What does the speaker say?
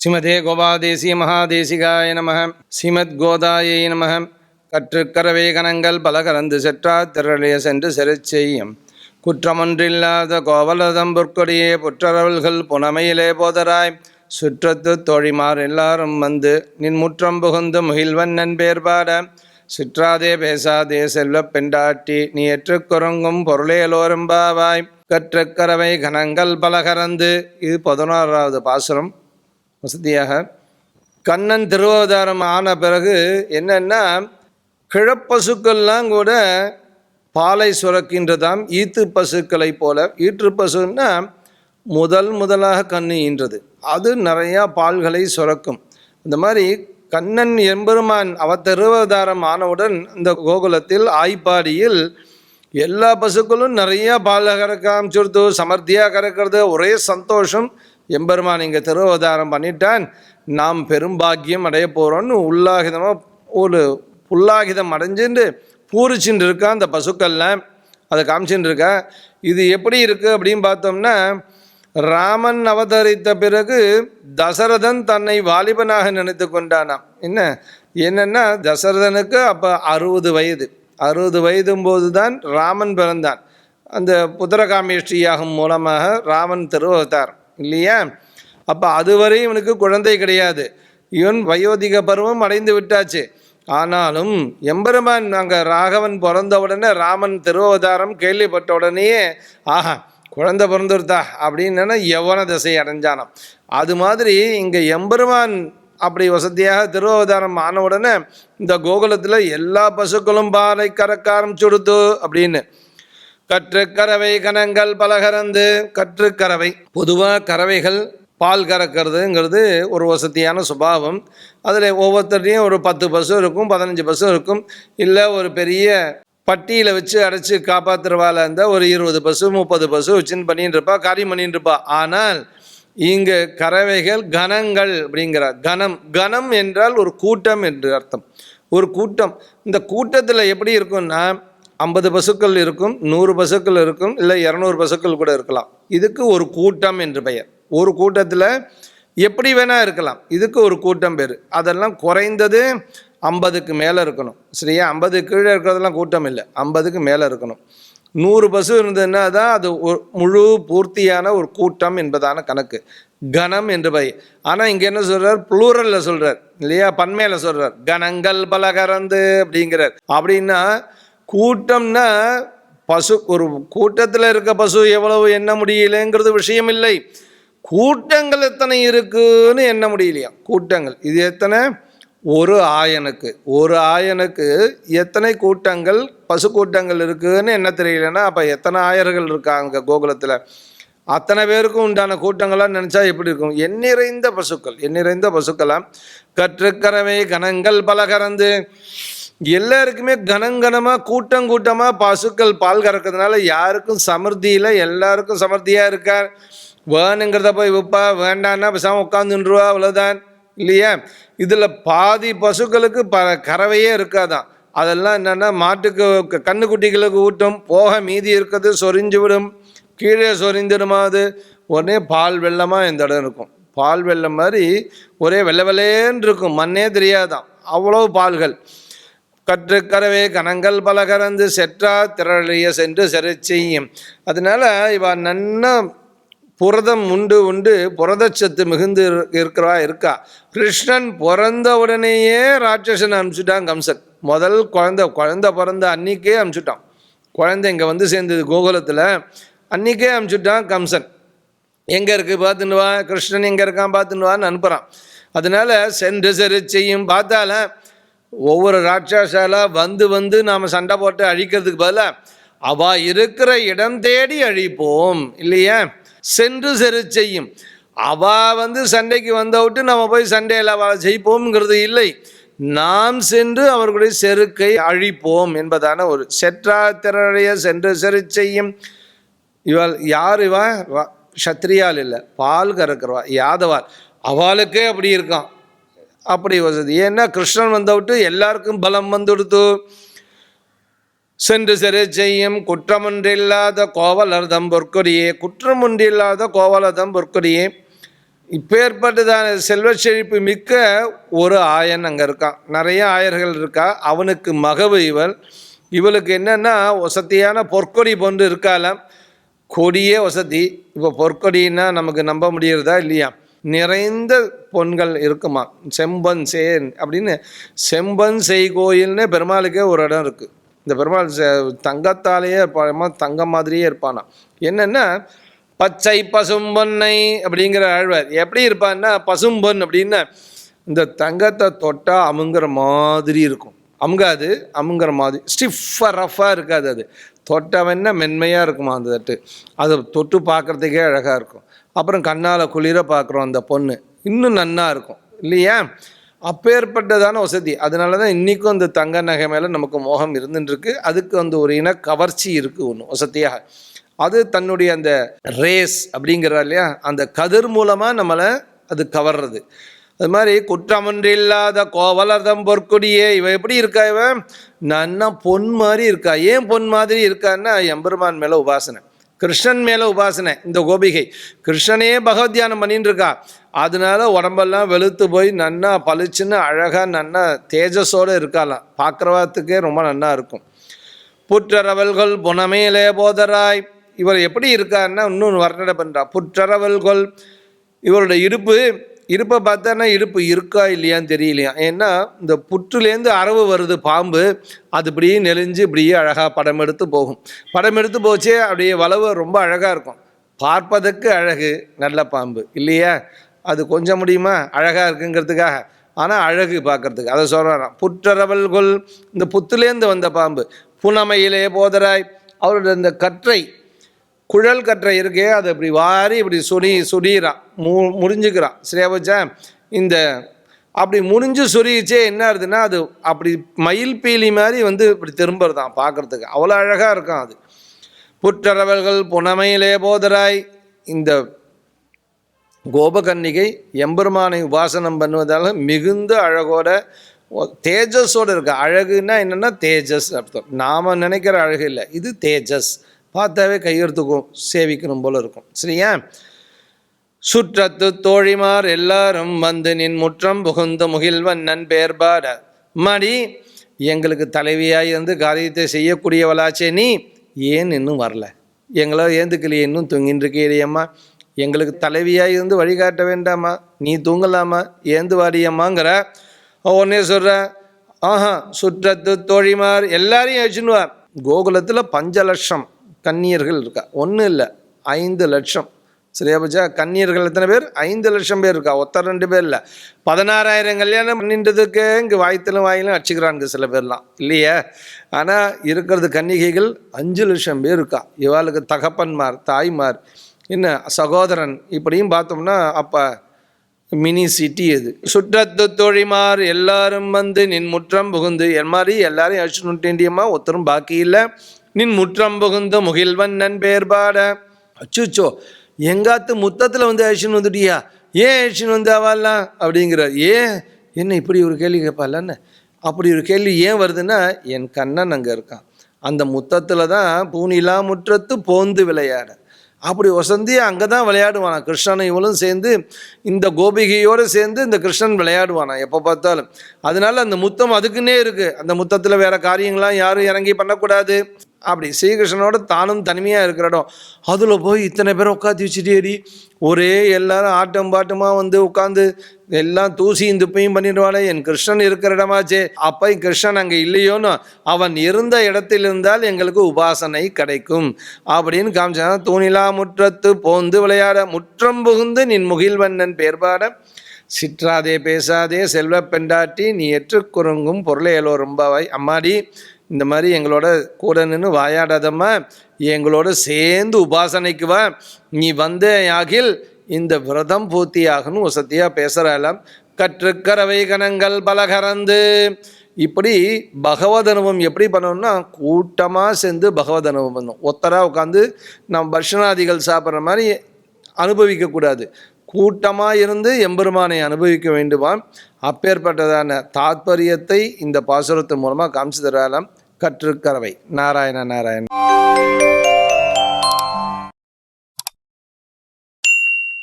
ஸ்ரீமதே கோபாதேசிய மகாதேசிகாய நம. ஸ்ரீமத் கோதாயை நம. கற்றுக்கரவே கணங்கள் பல கலந்து செற்றா திரளிய சென்று செருச்செய்யும் குற்றமொன்றில்லாத கோவலதம் பொற்கொடியே புற்றரவல்கள் புனமையிலே போதராய் சுற்றத்து தோழிமார் எல்லாரும் வந்து நின் முற்றம் புகுந்து முகில்வண்ணன் பேர்பாட சிற்றாதே பேசாதே செல்வ பெண்டாட்டி நீ ஏற்றுக்குறங்கும் பொருளேலோரும் பாவாய். கற்றுக்கரவை கணங்கள் பல கறந்து. இது 11வது பாசுரம். வசதியாக கண்ணன் திருவதாரம் ஆன பிறகு என்னன்னா, கிழப்பசுக்கள்லாம் கூட பாலை சுரக்கின்றதாம் ஈத்து பசுக்களை போல. ஈற்று பசுன்னா முதலாக கண்ணு ஈன்றது, அது நிறையா பால்களை சுரக்கும். இந்த மாதிரி கண்ணன் எம்பெருமான் திருவதாரம் ஆனவுடன் இந்த கோகுலத்தில் ஆய்ப்பாடியில் எல்லா பசுக்களும் நிறையா பால் கறக்க ஆரம்பிச்சுடுத்து, சமர்த்தியாக கறக்கிறது. ஒரே சந்தோஷம். எம்பெருமான் இங்கே திருவதாரம் பண்ணிட்டான், நாம் பெரும்பாக்கியம் அடைய போகிறோன்னு உல்லாகிதமாக ஒரு புல்லாகிதம் அடைஞ்சுட்டு பூரிச்சுட்டு இருக்கா அந்த பசுக்கள்லாம். அதை காமிச்சுட்டு இருக்கா. இது எப்படி இருக்குது அப்படின்னு பார்த்தோம்னா, ராமன் அவதரித்த பிறகு தசரதன் தன்னை வாலிபனாக நினைத்து கொண்டானாம். என்னன்னா தசரதனுக்கு அப்போ 60 வயது. 60 வயதும் போது தான் ராமன் பிறந்தான். அந்த புத்திரகாமேஷ்டி யாகம் மூலமாக ராமன் திருவதார் இல்லையா. அப்போ அதுவரை இவனுக்கு குழந்தை கிடையாது. இவன் வயோதிக பருவம் அடைந்து விட்டாச்சு. ஆனாலும் எம்பெருமான் அங்கே ராகவன் பிறந்த உடனே ராமன் திருவதாரம் கேள்விப்பட்ட உடனேயே ஆஹா குழந்தை பிறந்துருத்தா அப்படின்னு யவன திசை அடைஞ்சானாம். அது மாதிரி இங்கே எம்பெருமான் அப்படி வசதியாக திருவதாரம் ஆன உடனே இந்த கோகுலத்தில் எல்லா பசுக்களும் பாலை கறக்க ஆரம்பிச்சுடுத்து அப்படின்னு. கற்றுக்கறவை கணங்கள் பல கறந்து. கற்றுக்கறவை பொதுவாக கறவைகள் பால் கறக்கிறதுங்கிறது ஒரு வசதியான சுபாவம். அதில் ஒவ்வொருத்தரையும் ஒரு 10 பசு இருக்கும், 15 பசு இருக்கும். இல்லை ஒரு பெரிய பட்டியில் வச்சு அடைச்சி காப்பாற்றுறவால இருந்தால் ஒரு 20 பசு 30 பசு வச்சுன்னு பண்ணிட்டு இருப்பா, காரியம் பண்ணிட்டு இருப்பா. ஆனால் இங்கே கறவைகள் கணங்கள் அப்படிங்கிறார். கணம் என்றால் ஒரு கூட்டம் என்று அர்த்தம். ஒரு கூட்டம். இந்த கூட்டத்தில் எப்படி இருக்கும்னா 50 பசுக்கள் இருக்கும், 100 பசுக்கள் இருக்கும், இல்லை 200 பசுக்கள் கூட இருக்கலாம். இதுக்கு ஒரு கூட்டம் என்று பெயர். ஒரு கூட்டத்தில் எப்படி வேணால் இருக்கலாம், இதுக்கு ஒரு கூட்டம் பேர். அதெல்லாம் குறைந்தது 50க்கு மேலே இருக்கணும். சரியா? 50 கீழே இருக்கிறதெல்லாம் கூட்டம் இல்லை, 50க்கு மேலே இருக்கணும். 100 பசு இருந்ததுன்னா தான் அது ஒரு முழு பூர்த்தியான ஒரு கூட்டம் என்பதான கணக்கு. கணம் என்று பெயர். ஆனால் இங்கே என்ன சொல்கிறார்? ப்ளூரலில் சொல்கிறார் இல்லையா, பன்மையில் சொல்கிறார். கணங்கள் பல கறந்து அப்படிங்கிறார். அப்படின்னா கூட்டம்னா பசு, ஒரு கூட்டத்தில் இருக்க பசு எவ்வளவு எண்ண முடியலைங்கிறது விஷயம் இல்லை. கூட்டங்கள் எத்தனை இருக்குன்னு எண்ண முடியலையா? கூட்டங்கள் இது எத்தனை? ஒரு ஆயனுக்கு எத்தனை கூட்டங்கள் பசு கூட்டங்கள் இருக்குதுன்னு என்ன தெரியலன்னா, அப்போ எத்தனை ஆயர்கள் இருக்காங்க கோகுலத்தில்? அத்தனை பேருக்கும் உண்டான கூட்டங்களாம் நினச்சா எப்படி இருக்கும்? எண்ணிறைந்த பசுக்களாம். கற்றுக்கறவை கணங்கள் பல கறந்து. எல்லாருக்குமே கனங்கனமாக கூட்டமாக பசுக்கள் பால் கறக்கிறதுனால யாருக்கும் சமர்த்தியில் எல்லாருக்கும் சமர்த்தியாக இருக்கார். வேணுங்கிறத போய் விற்பா, வேண்டான்னா பேசாமல் உட்காந்துருவா, அவ்வளோதான் இல்லையா. இதில் பாதி பசுக்களுக்கு கறவையே இருக்காதான். அதெல்லாம் என்னென்னா மாட்டுக்கு கண்ணுக்குட்டிகளுக்கு ஊட்டும் போக மீதி இருக்கிறது சொரிஞ்சு விடும், கீழே சொரிந்துடுமா. அது உடனே பால் வெள்ளமாக இந்த இடம் இருக்கும். பால் வெள்ளம் மாதிரி ஒரே வெள்ளை வெள்ளையேன்னு இருக்கும், மண்ணே தெரியாதான், அவ்வளோ பால்கள். கற்றுக்கறவே கணங்கள் பல கறந்து செற்றா திரளிய சென்று செருச்செய்யும். அதனால இவ நன்னா புரதம் உண்டு புரதச்சத்து மிகுந்து இருக்கா. கிருஷ்ணன் பிறந்த உடனேயே ராட்சசன் அனுப்பிச்சுட்டான் கம்சன். முதல் குழந்தை பிறந்த அன்னிக்கே அனுப்பிச்சுட்டான். குழந்தை இங்கே வந்து சேர்ந்தது கோகுலத்தில், அன்னிக்கே அனுப்பிச்சுட்டான் கம்சன். எங்கே இருக்குது பார்த்துன்னு வா, கிருஷ்ணன் எங்கே இருக்கான் பார்த்துன்னு வான்னு அனுப்புகிறான். அதனால சென்று செருச்செய்யும். பார்த்தால ஒவ்வொரு ராட்சசால வந்து நாம் சண்டை போட்டு அழிக்கிறதுக்கு பதிலாக அவ இருக்கிற இடம் தேடி அழிப்போம் இல்லையா. சென்று செருச்செய்யும். அவ சண்டைக்கு வந்தவிட்டு நம்ம போய் சண்டையில் அவ ஜெயிப்போம்ங்கிறது இல்லை, நாம் சென்று அவர்களுடைய செருக்கை அழிப்போம் என்பதான ஒரு. செற்றா திரளைய சென்று செருச்செய்யும். இவள் யார்? சத்திரியால் இல்லை, பால் கறக்கிறவா, யாதவாள். அவளுக்கே அப்படி இருக்கான், அப்படி வசதி. ஏன்னா கிருஷ்ணன் வந்தவிட்டு எல்லாருக்கும் பலம் வந்துடுத்து. சென்று செருச்செய்யும். குற்றமொன்றில்லாத கோவலர்தம் பொற்கொடியே. குற்றமொன்றில்லாத கோவலர்தம் பொற்கொடியே. இப்பேற்பட்டதான செல்வ செழிப்பு மிக்க ஒரு ஆயன் அங்கே இருக்கான். நிறைய ஆயர்கள் இருக்கா. அவனுக்கு மகவு இவளுக்கு என்னென்னா வசதியான பொற்கொடி போன்று இருக்காலாம். கொடியே வசதி. இப்போ பொற்கொடின்னா நமக்கு நம்ப முடியறதா இல்லையா? நிறைந்த பொன்கள் இருக்குமா. செம்பன் சேன் அப்படின்னு செம்பன் செய் கோயில்னு பெருமாளுக்கே ஒரு இடம் இருக்குது. இந்த பெருமாள் தங்கத்தாலேயே இருப்பான், தங்கம் மாதிரியே இருப்பானா. என்னென்னா பச்சை பசும்பொன்னை அப்படிங்கிற ஆழ்வார் எப்படி இருப்பான்னா, பசும்பொன் அப்படின்னா இந்த தங்கத்தை தொட்டால் அமுங்கிற மாதிரி இருக்கும். அமுங்காது, அமுங்கிற மாதிரி ஸ்டிஃபாக ரஃபாக இருக்காது. அது தொட்டவன்னா மென்மையாக இருக்குமா அந்த தட்டு. அதை தொட்டு பார்க்குறதுக்கே அழகாக இருக்கும். அப்புறம் கண்ணால் குளிர பார்க்குறோம் அந்த பொண்ணு, இன்னும் நன்னா இருக்கும் இல்லையா? அப்பேற்பட்டதான வசதி. அதனால தான் இன்றைக்கும் அந்த தங்க நகை மேலே நமக்கு மோகம் இருந்துட்டுருக்கு. அதுக்கு வந்து ஒரு இன கவர்ச்சி இருக்குது ஒன்று வசதியாக. அது தன்னுடைய அந்த ரேஸ் அப்படிங்கிறா இல்லையா, அந்த கதிர் மூலமாக நம்மளை அது கவர்றது. அது மாதிரி குற்றமொன்றில்லாத கோவலர்தம் பொற்கொடியே. இவன் எப்படி இருக்கா? இவன் நன்னா பொன் மாதிரி இருக்கா. ஏன் பொன் மாதிரி இருக்கான்னா எம்பெருமான் மேலே உபாசனை, கிருஷ்ணன் மேலே உபாசனை. இந்த கோபிகை கிருஷ்ணனே பகவத் தியானம் பண்ணிட்டு இருக்கா. அதனால உடம்பெல்லாம் வெளுத்து போய் நன்னா பளிச்சுன்னு அழகாக நன்னா தேஜஸோடு இருக்காலாம். பார்க்குறவாத்துக்கே ரொம்ப நன்னா இருக்கும். புற்றரவல்கள் புனமேலே போதராய். இவர் எப்படி இருக்காருன்னா இன்னொன்று வர்ணனை பண்ணுறா. புற்றரவல்கள், இவரோட இருப்பை பார்த்தானா இடுப்பு இருக்கா இல்லையான்னு தெரியலையா. ஏன்னா இந்த புற்றுலேருந்து அரவு வருது பாம்பு, அது இப்படியே நெளிஞ்சு இப்படியே அழகாக படம் எடுத்து போகும். படம் எடுத்து போச்சே அப்படியே வளவு ரொம்ப அழகாக இருக்கும். பார்ப்பதற்கு அழகு, நல்ல பாம்பு இல்லையா? அது கொஞ்சம் முடியுமா அழகாக இருக்குங்கிறதுக்காக? ஆனால் அழகு பார்க்கறதுக்கு. அதை சொல்கிறான். புற்றரவல்கள், இந்த புத்துலேருந்து வந்த பாம்பு. புனமையிலே போதராய். அவரோட இந்த கற்றை, குழல் கற்றை இருக்கே, அதை இப்படி வாரி இப்படி சுடிகிறான், முறிஞ்சுக்கிறான். சரியாபச்சா? இந்த அப்படி முறிஞ்சு சுரிச்சே என்ன ஆகுதுன்னா அது அப்படி மயில் பீலி மாதிரி வந்து இப்படி திரும்புறதான் பார்க்குறதுக்கு. அவ்வளோ அழகாக இருக்கும் அது. புற்றரவல்கள் புனமையிலே போதராய். இந்த கோபகன்னிகை எம்பெருமானை உபாசனம் பண்ணுவதால் மிகுந்த அழகோட தேஜஸோடு இருக்கா. அழகுன்னா என்னென்னா தேஜஸ் அர்த்தம். நாம் நினைக்கிற அழகு இல்லை, இது தேஜஸ். பார்த்தாவே கையெழுத்துக்கும் சேவிக்கணும் போல இருக்கும். சரியா? சுற்றத்து தோழிமார் எல்லாரும் வந்து நின் முற்றம் புகுந்த முகில்வண்ணன் பேர்பாட. மடி எங்களுக்கு தலைவியாய் இருந்து காரியத்தை செய்யக்கூடியவளாச்சே நீ, ஏன் இன்னும் வரல? எங்களோ ஏந்துக்கலையே, இன்னும் தூங்கின்னு இருக்கேடியம்மா. எங்களுக்கு தலைவியாய் இருந்து வழிகாட்ட வேண்டாமா? நீ தூங்கலாமா? ஏந்து வாடியம்மாங்கிற. உடனே சொல்கிற, ஆஹா சுற்றத்து தோழிமார் எல்லாரையும் அழிச்சுன்னுவார். கோகுலத்தில் 5 லட்சம் கன்னியர்கள் இருக்கா. ஒன்றும் இல்லை, 5 லட்சம். சரியா போச்சா? கன்னியர்கள் எத்தனை பேர்? 5 லட்சம் பேர் இருக்கா. 2 பேர் இல்லை, 16,000 கல்யாணம் பண்ணின்றதுக்கு இங்கே வாய்த்திலும் வாயிலும் அடிச்சுக்கிறாங்க சில பேர்லாம் இல்லையா? ஆனால் இருக்கிறது கன்னிகைகள் 5 லட்சம் பேர் இருக்கா. இவாளுக்கு தகப்பன்மார், தாய்மார், என்ன சகோதரன், இப்படியும் பார்த்தோம்னா அப்போ மினி சிட்டி அது. சுற்றத்து தோழிமார் எல்லாரும் வந்து நின் முற்றம் புகுந்து. என் மாதிரி எல்லாரையும் அழிச்சுட்டேண்டியம்மா, ஒருத்தரும் பாக்கி இல்லை. நின் முற்றம் புகுந்த முகில்வண்ணன் பேர்பாட. அச்சுச்சோ, எங்காத்து முத்தத்தில் வந்து அழிச்சுன்னு வந்துட்டியா? ஏன் அழிச்சுன்னு வந்து அவல்லாம் அப்படிங்கிறார். ஏன் என்ன இப்படி ஒரு கேள்வி கேட்பால்லன்னு. அப்படி ஒரு கேள்வி ஏன் வருதுன்னா, என் கண்ணன் அங்கே இருக்கான். அந்த முத்தத்தில் தான் பூனிலா முற்றத்து போந்து விளையாட. அப்படி வசந்தி அங்கே தான் விளையாடுவானா. கிருஷ்ணனை இவளும் சேர்ந்து இந்த கோபிகையோடு சேர்ந்து இந்த கிருஷ்ணன் விளையாடுவானா எப்போ பார்த்தாலும். அதனால அந்த முத்தம் அதுக்குன்னே இருக்குது. அந்த முத்தத்தில் வேறு காரியங்கள்லாம் யாரும் இறங்கி பண்ணக்கூடாது. அப்படி ஸ்ரீகிருஷ்ணனோட தானும் தனிமையாக இருக்கிற இடம். அதில் போய் இத்தனை பேரை உட்காந்து வச்சுட்டேடி ஒரே எல்லாரும் ஆட்டம் பாட்டமாக வந்து உட்காந்து எல்லாம் தூசியும் துப்பையும் பண்ணிடுவாளே. என் கிருஷ்ணன் இருக்கிற இடமாச்சே. அப்போ கிருஷ்ணன் அங்கே இல்லையோன்னு, அவன் இருந்த இடத்தில் இருந்தால் எங்களுக்கு உபாசனை கிடைக்கும் அப்படின்னு காமிச்சாங்க. தூணிலா முற்றத்து போந்து விளையாட முற்றம் புகுந்து நின் முகில்வண்ணன் பேர்பாட. சிற்றாதே பேசாதே செல்வ பெண்டாட்டி நீ எற்று குறுங்கும் பொருளையலோ ரொம்பவாய். அம்மாடி இந்த மாதிரி எங்களோட கூட நின்று வாயாடாதம்மா, எங்களோட சேர்ந்து உபாசனைக்கு வா. நீ வந்த ஆகில் இந்த விரதம் பூர்த்தியாகணும் வசதியாக பேசுகிறாலாம். கற்றுக்கரவை கணங்கள் பலகரந்து. இப்படி பகவத் அனுபவம் எப்படி பண்ணணும்னா கூட்டமாக சேர்ந்து பகவத் அனுபவம் பண்ணணும். ஒத்தராக உட்காந்து நம்ம பர்ஷனாதிகள் சாப்பிட்ற மாதிரி அனுபவிக்கக்கூடாது. கூட்டமாக இருந்து எம்பெருமானை அனுபவிக்க வேண்டுமாம். அப்பேற்பட்டதான தாத்பரியத்தை இந்த பாசுரத்தின் மூலமாக காமிச்சு தரலாம். கற்றுக்கரவை. நாராயண நாராயண.